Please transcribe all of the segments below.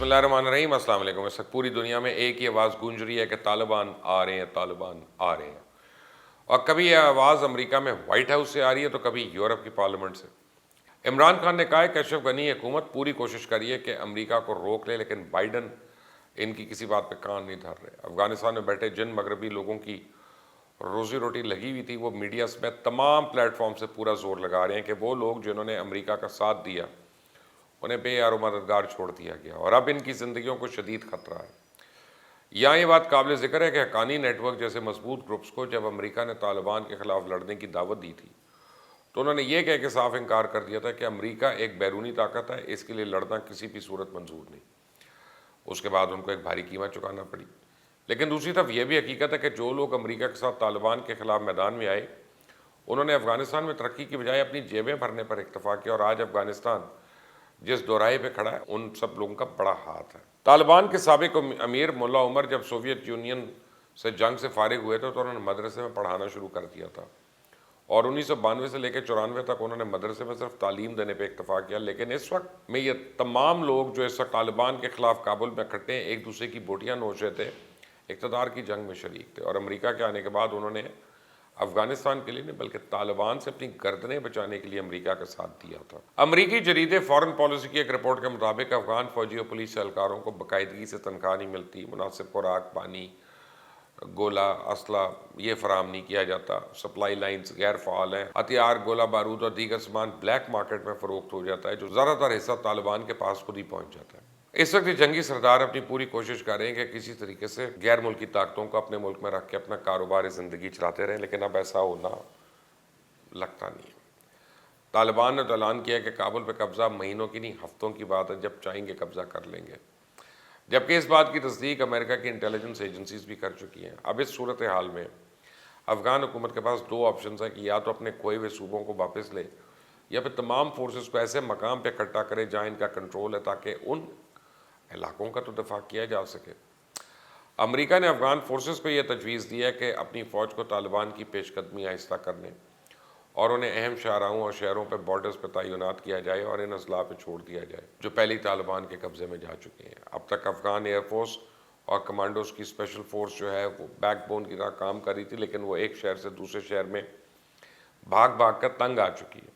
اللہ الرحمن الرحیم۔ السلام علیکم۔ اس وقت پوری دنیا میں ایک ہی آواز گونج رہی ہے کہ طالبان آ رہے ہیں، طالبان آ رہے ہیں، اور کبھی یہ آواز امریکہ میں وائٹ ہاؤس سے آ رہی ہے تو کبھی یورپ کی پارلیمنٹ سے۔ عمران خان نے کہا ہے کہ اشرف غنی حکومت پوری کوشش کری ہے کہ امریکہ کو روک لے، لیکن بائیڈن ان کی کسی بات پہ کان نہیں دھر رہے۔ افغانستان میں بیٹھے جن مغربی لوگوں کی روزی روٹی لگی ہوئی تھی، وہ میڈیا سمیت تمام پلیٹ فارم سے پورا زور لگا رہے ہیں کہ وہ لوگ جنہوں نے امریکہ کا ساتھ دیا انہیں بے یار و مددگار چھوڑ دیا گیا، اور اب ان کی زندگیوں کو شدید خطرہ ہے۔ یہاں یہ بات قابل ذکر ہے کہ حقانی نیٹ ورک جیسے مضبوط گروپس کو جب امریکہ نے طالبان کے خلاف لڑنے کی دعوت دی تھی تو انہوں نے یہ کہہ کے صاف انکار کر دیا تھا کہ امریکہ ایک بیرونی طاقت ہے، اس کے لیے لڑنا کسی بھی صورت منظور نہیں۔ اس کے بعد ان کو ایک بھاری قیمت چکانا پڑی۔ لیکن دوسری طرف یہ بھی حقیقت ہے کہ جو لوگ امریکہ کے ساتھ طالبان کے خلاف میدان میں آئے انہوں نے افغانستان میں ترقی کی بجائے اپنی جیبیں بھرنے پر اکتفا کیا، اور آج افغانستان جس دوراہے پہ کھڑا ہے ان سب لوگوں کا بڑا ہاتھ ہے۔ طالبان کے سابق امیر ملا عمر جب سوویت یونین سے جنگ سے فارغ ہوئے تھے تو انہوں نے مدرسے میں پڑھانا شروع کر دیا تھا، اور 1992 سے لے کے 94 تک انہوں نے مدرسے میں صرف تعلیم دینے پہ اکتفا کیا۔ لیکن اس وقت میں یہ تمام لوگ جو اس وقت طالبان کے خلاف کابل میں اکٹھے ہیں ایک دوسرے کی بوٹیاں نوچ رہے تھے، اقتدار کی جنگ میں شریک تھے، اور امریکہ کے آنے کے بعد انہوں نے افغانستان کے لیے نہیں بلکہ طالبان سے اپنی گردنیں بچانے کے لیے امریکہ کا ساتھ دیا تھا۔ امریکی جریدے فارن پالیسی کی ایک رپورٹ کے مطابق افغان فوجی اور پولیس اہلکاروں کو باقاعدگی سے تنخواہ نہیں ملتی، مناسب خوراک، پانی، گولہ، اسلحہ یہ فراہم نہیں کیا جاتا، سپلائی لائنز غیر فعال ہیں، ہتھیار، گولہ بارود اور دیگر سامان بلیک مارکیٹ میں فروخت ہو جاتا ہے، جو زیادہ تر حصہ طالبان کے پاس خود ہی پہنچ جاتا ہے۔ اس وقت یہ جنگی سردار اپنی پوری کوشش کر رہے ہیں کہ کسی طریقے سے غیر ملکی طاقتوں کو اپنے ملک میں رکھ کے اپنا کاروبار زندگی چلاتے رہیں، لیکن اب ایسا ہونا لگتا نہیں ہے۔ طالبان نے تو اعلان کیا کہ کابل پہ قبضہ مہینوں کی نہیں ہفتوں کی بات ہے، جب چاہیں گے قبضہ کر لیں گے، جبکہ اس بات کی تصدیق امریکہ کی انٹیلیجنس ایجنسیز بھی کر چکی ہیں۔ اب اس صورتحال میں افغان حکومت کے پاس دو آپشنز ہیں کہ یا تو اپنے کھوئے ہوئے صوبوں کو واپس لے یا پھر تمام فورسز کو ایسے مقام پہ اکٹھا کرے جہاں ان کا کنٹرول ہے تاکہ ان علاقوں کا تو دفاع کیا جا سکے۔ امریکہ نے افغان فورسز کو یہ تجویز دی ہے کہ اپنی فوج کو طالبان کی پیش قدمی آہستہ کرنے اور انہیں اہم شاہراہوں اور شہروں پہ بارڈرز پہ تعینات کیا جائے اور ان اضلاع پہ چھوڑ دیا جائے جو پہلی طالبان کے قبضے میں جا چکے ہیں۔ اب تک افغان ایئر فورس اور کمانڈوز کی اسپیشل فورس جو ہے وہ بیک بون کی طرح کام کر رہی تھی، لیکن وہ ایک شہر سے دوسرے شہر میں بھاگ بھاگ کر تنگ آ چکی ہے،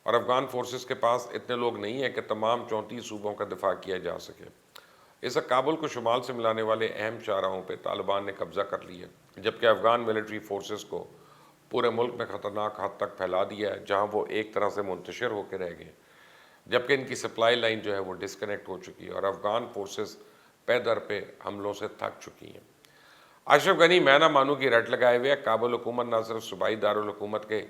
اور افغان فورسز کے پاس اتنے لوگ نہیں ہیں کہ تمام 34 صوبوں کا دفاع کیا جا سکے۔ اس وقت کابل کو شمال سے ملانے والے اہم شاہراہوں پہ طالبان نے قبضہ کر لیا ہے، جبکہ افغان ملٹری فورسز کو پورے ملک میں خطرناک حد تک پھیلا دیا ہے جہاں وہ ایک طرح سے منتشر ہو کے رہ گئے، جبکہ ان کی سپلائی لائن جو ہے وہ ڈسکنیکٹ ہو چکی ہے اور افغان فورسز پے در پہ حملوں سے تھک چکی ہیں۔ اشرف غنی میں نہ مانوں کی رٹ لگائے ہوئے ہے۔ کابل حکومت نہ صرف صوبائی دارالحکومت کے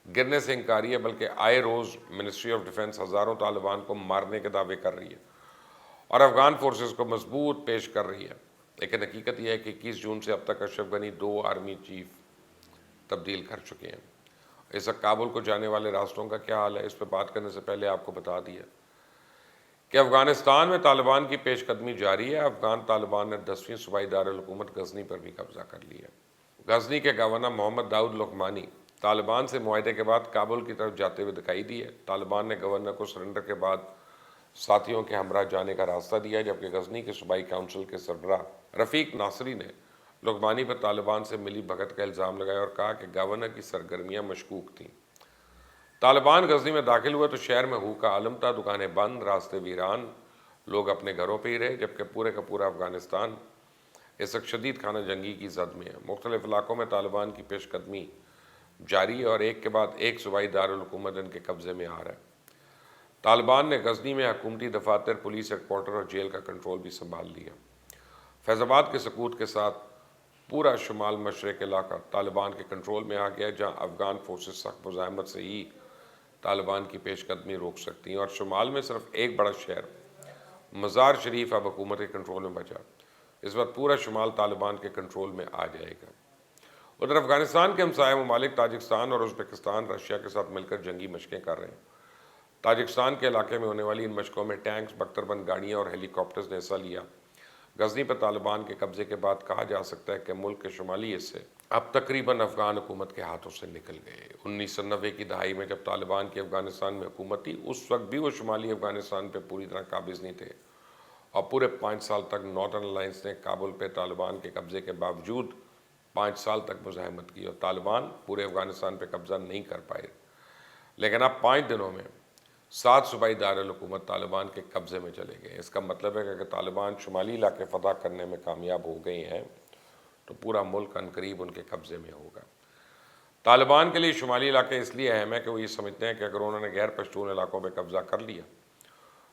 گرنے سے انکاری ہے بلکہ آئے روز منسٹری آف ڈیفنس ہزاروں طالبان کو مارنے کے دعوے کر رہی ہے اور افغان فورسز کو مضبوط پیش کر رہی ہے، لیکن حقیقت یہ ہے کہ 21 جون سے اب تک اشرف غنی 2 آرمی چیف تبدیل کر چکے ہیں۔ اس وقت کابل کو جانے والے راستوں کا کیا حال ہے، اس پہ بات کرنے سے پہلے آپ کو بتا دیا کہ افغانستان میں طالبان کی پیش قدمی جاری ہے۔ افغان طالبان نے 10ویں صوبائی دارالحکومت غزنی پر بھی قبضہ کر لیا ہے۔ غزنی کے گورنر محمد داؤد لقمانی طالبان سے معاہدے کے بعد کابل کی طرف جاتے ہوئے دکھائی دی ہے۔ طالبان نے گورنر کو سرنڈر کے بعد ساتھیوں کے ہمراہ جانے کا راستہ دیا، جبکہ غزنی کے صوبائی کونسل کے سربراہ رفیق ناصری نے لقمانی پر طالبان سے ملی بھگت کا الزام لگایا اور کہا کہ گورنر کی سرگرمیاں مشکوک تھیں۔ طالبان غزنی میں داخل ہوئے تو شہر میں ہو کا عالم تھا، دکانیں بند، راستے ویران، لوگ اپنے گھروں پہ ہی رہے، جبکہ پورے کا پورا افغانستان اس وقت شدید خانہ جنگی کی زد میں ہے۔ مختلف علاقوں میں طالبان کی پیش قدمی جاری ہے اور ایک کے بعد ایک صوبائی دارالحکومت ان کے قبضے میں آ رہا ہے۔ طالبان نے غزنی میں حکومتی دفاتر، پولیس ہیڈ کوارٹر اور جیل کا کنٹرول بھی سنبھال لیا۔ فیض آباد کے سقوط کے ساتھ پورا شمال مشرق علاقہ طالبان کے کنٹرول میں آ گیا، جہاں افغان فورسز سخت مزاحمت سے ہی طالبان کی پیش قدمی روک سکتی ہیں، اور شمال میں صرف ایک بڑا شہر مزار شریف اب حکومت کے کنٹرول میں بچا۔ اس وقت پورا شمال طالبان کے کنٹرول میں آ جائے گا۔ ادھر افغانستان کے ہمسایہ ممالک تاجکستان اور ازبکستان رشیا کے ساتھ مل کر جنگی مشقیں کر رہے ہیں۔ تاجکستان کے علاقے میں ہونے والی ان مشقوں میں ٹینکس، بختربند گاڑیاں اور ہیلی کاپٹرز نے حصہ لیا۔ غزنی پر طالبان کے قبضے کے بعد کہا جا سکتا ہے کہ ملک کے شمالی حصے اب تقریباً افغان حکومت کے ہاتھوں سے نکل گئے۔ 1990 کی دہائی میں جب طالبان کی افغانستان میں حکومت تھی، اس وقت بھی وہ شمالی افغانستان پہ پوری طرح قابض نہیں تھے، اور پورے 5 سال تک نارتھرن الائنس نے کابل پہ طالبان کے قبضے کے باوجود 5 سال تک مزاحمت کی اور طالبان پورے افغانستان پہ قبضہ نہیں کر پائے. لیکن اب 5 دنوں میں 7 صوبائی دارالحکومت طالبان کے قبضے میں چلے گئے. اس کا مطلب ہے کہ اگر طالبان شمالی علاقے فتح کرنے میں کامیاب ہو گئے ہیں تو پورا ملک عنقریب ان کے قبضے میں ہوگا. طالبان کے لیے شمالی علاقے اس لیے اہم ہے کہ وہ یہ سمجھتے ہیں کہ اگر انہوں نے غیر پشتون علاقوں پہ قبضہ کر لیا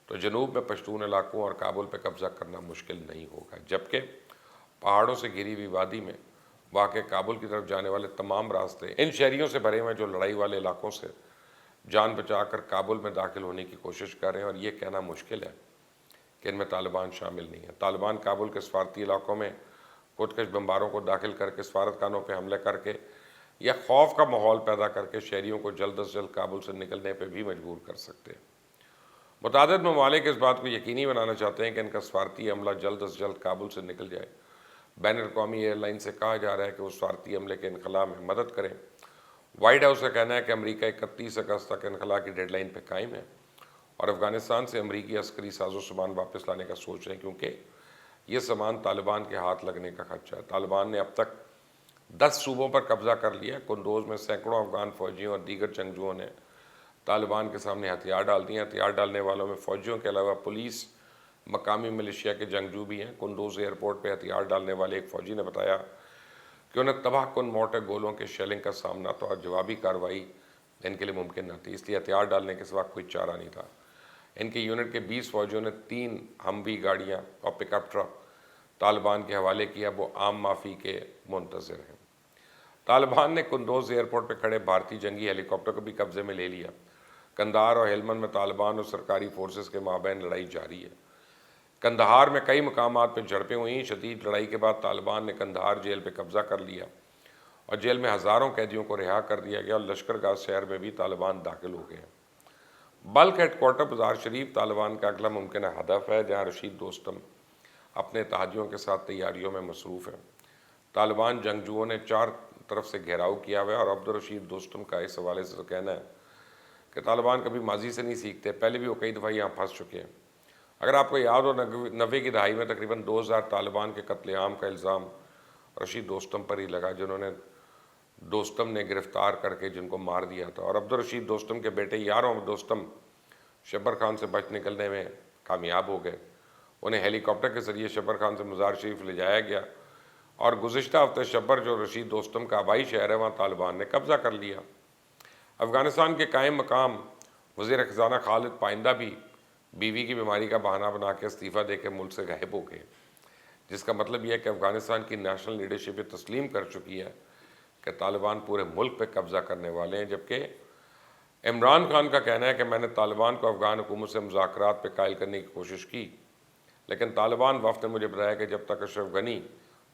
تو جنوب میں پشتون علاقوں اور کابل پہ قبضہ کرنا مشکل نہیں ہوگا. جبکہ پہاڑوں سے گھری ہوئی وادی میں واقع کابل کی طرف جانے والے تمام راستے ان شہریوں سے بھرے ہوئے جو لڑائی والے علاقوں سے جان بچا کر کابل میں داخل ہونے کی کوشش کر رہے ہیں، اور یہ کہنا مشکل ہے کہ ان میں طالبان شامل نہیں ہیں. طالبان کابل کے سفارتی علاقوں میں خودکش بمباروں کو داخل کر کے سفارتخانوں پہ حملے کر کے یا خوف کا ماحول پیدا کر کے شہریوں کو جلد از جلد کابل سے نکلنے پہ بھی مجبور کر سکتے ہیں. متعدد ممالک اس بات کو یقینی بنانا چاہتے ہیں کہ ان کا سفارتی عملہ جلد از جلد کابل سے نکل جائے. بین الاقوامی ایئر لائن سے کہا جا رہا ہے کہ وہ سفارتی عملے کے انخلاء میں مدد کریں. وائٹ ہاؤس کا کہنا ہے کہ امریکہ 31 اگست تک انخلاء کی ڈیڈ لائن پہ قائم ہے اور افغانستان سے امریکی عسکری ساز و سامان واپس لانے کا سوچ رہے ہیں، کیونکہ یہ سامان طالبان کے ہاتھ لگنے کا خدشہ ہے. طالبان نے اب تک 10 صوبوں پر قبضہ کر لیا. قندوز میں سینکڑوں افغان فوجیوں اور دیگر جنگجوؤں نے طالبان کے سامنے ہتھیار ڈال دیے. ہتھیار ڈالنے والوں میں فوجیوں کے علاوہ پولیس، مقامی ملیشیا کے جنگجو بھی ہیں. قندوز ایئرپورٹ پہ ہتھیار ڈالنے والے ایک فوجی نے بتایا کہ انہیں تباہ کن مورٹر گولوں کے شیلنگ کا سامنا تھا اور جوابی کارروائی ان کے لیے ممکن نہ تھی، اس لیے ہتھیار ڈالنے کے سوا کوئی چارہ نہیں تھا. ان کے یونٹ کے 20 فوجیوں نے 3 ہموی گاڑیاں اور پک اپ ٹرک طالبان کے حوالے کیا. وہ عام معافی کے منتظر ہیں. طالبان نے قندوز ایئرپورٹ پہ کھڑے بھارتی جنگی ہیلی کاپٹر کو بھی قبضے میں لے لیا. قندھار اور ہیلمند میں طالبان اور سرکاری فورسز کے مابین لڑائی جاری ہے. قندھار میں کئی مقامات پہ جھڑپیں ہوئیں. شدید لڑائی کے بعد طالبان نے قندھار جیل پہ قبضہ کر لیا اور جیل میں ہزاروں قیدیوں کو رہا کر دیا گیا اور لشکرگاہ شہر میں بھی طالبان داخل ہو گئے ہیں. بلک ہیڈ کوارٹر بازار شریف طالبان کا اگلا ممکنہ ہدف ہے، جہاں رشید دوستم اپنے اتحادیوں کے ساتھ تیاریوں میں مصروف ہیں. طالبان جنگجوؤں نے 4 طرف سے گھیراؤ کیا ہوا ہے اور عبدالرشید دوستم کا اس حوالے سے کہنا ہے کہ طالبان کبھی ماضی سے نہیں سیکھتے. پہلے بھی وہ کئی دفعہ یہاں پھنس چکے ہیں. اگر آپ کو یاد ہو 90 کی دہائی میں تقریباً 2000 طالبان کے قتل عام کا الزام رشید دوستم پر ہی لگا، جنہوں نے دوستم نے گرفتار کر کے جن کو مار دیا تھا. اور عبدالرشید دوستم کے بیٹے یار محمد دوستم شبر خان سے بچ نکلنے میں کامیاب ہو گئے. انہیں ہیلی کاپٹر کے ذریعے شبر خان سے مزار شریف لے جایا گیا اور گزشتہ ہفتے شبر، جو رشید دوستم کا آبائی شہر ہے، وہاں طالبان نے قبضہ کر لیا. افغانستان کے قائم مقام وزیر خزانہ خالد پائندہ بھی بیوی کی بیماری کا بہانہ بنا کے استعفیٰ دے کے ملک سے غائب ہو گئے، جس کا مطلب یہ ہے کہ افغانستان کی نیشنل لیڈرشپ یہ تسلیم کر چکی ہے کہ طالبان پورے ملک پہ قبضہ کرنے والے ہیں. جبکہ عمران خان کا کہنا ہے کہ میں نے طالبان کو افغان حکومت سے مذاکرات پہ قائل کرنے کی کوشش کی، لیکن طالبان وفد نے مجھے بتایا کہ جب تک اشرف غنی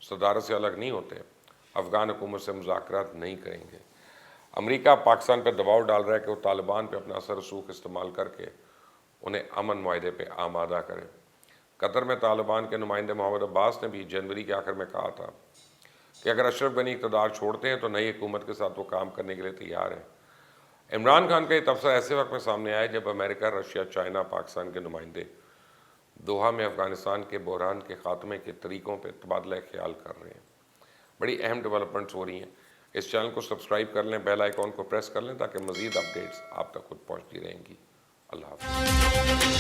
صدارت سے الگ نہیں ہوتے افغان حکومت سے مذاکرات نہیں کریں گے. امریکہ پاکستان پہ دباؤ ڈال رہا ہے کہ وہ طالبان پہ اپنا اثر رسوخ استعمال کر کے انہیں امن معاہدے پہ آمادہ کرے. قطر میں طالبان کے نمائندے محمد عباس نے بھی جنوری کے آخر میں کہا تھا کہ اگر اشرف غنی اقتدار چھوڑتے ہیں تو نئی حکومت کے ساتھ وہ کام کرنے کے لیے تیار ہیں. عمران خان کا یہ تبصرہ ایسے وقت میں سامنے آیا جب امریکہ، رشیا، چائنا، پاکستان کے نمائندے دوحہ میں افغانستان کے بحران کے خاتمے کے طریقوں پہ تبادلہ خیال کر رہے ہیں. بڑی اہم ڈیولپمنٹس ہو رہی ہیں. اس چینل کو سبسکرائب کر لیں، بیل آئیکن کو پریس کر لیں تاکہ مزید اپڈیٹس آپ تک خود پہنچتی رہیں گی. اللہ حافظ.